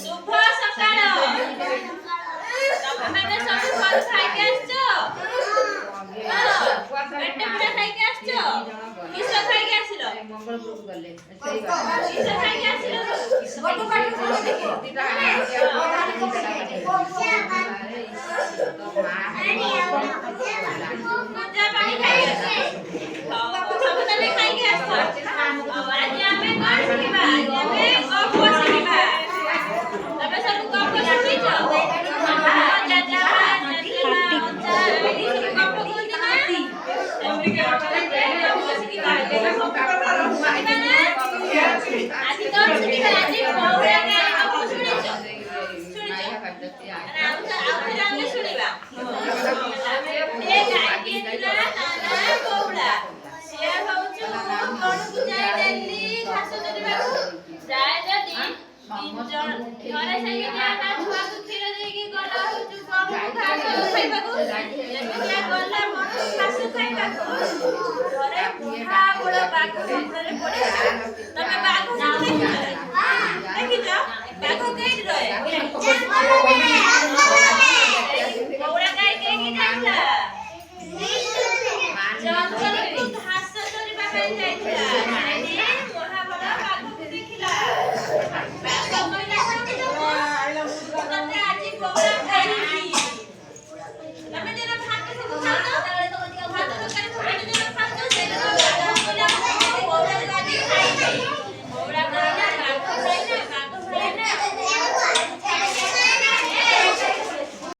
शुभ सकाळ तमने सब फल खाई के आछो पेट पूरा खाई के आछो किस खाई के आछिलो मंगलपुर गले किस खाई के आछिलो गोटो काट पूजा पानी खाई के सब तले खाई के आछो आज हमें कोन सिखिबा आज हमें गप सिखिबा तबे सब गप सिखिछो जाजा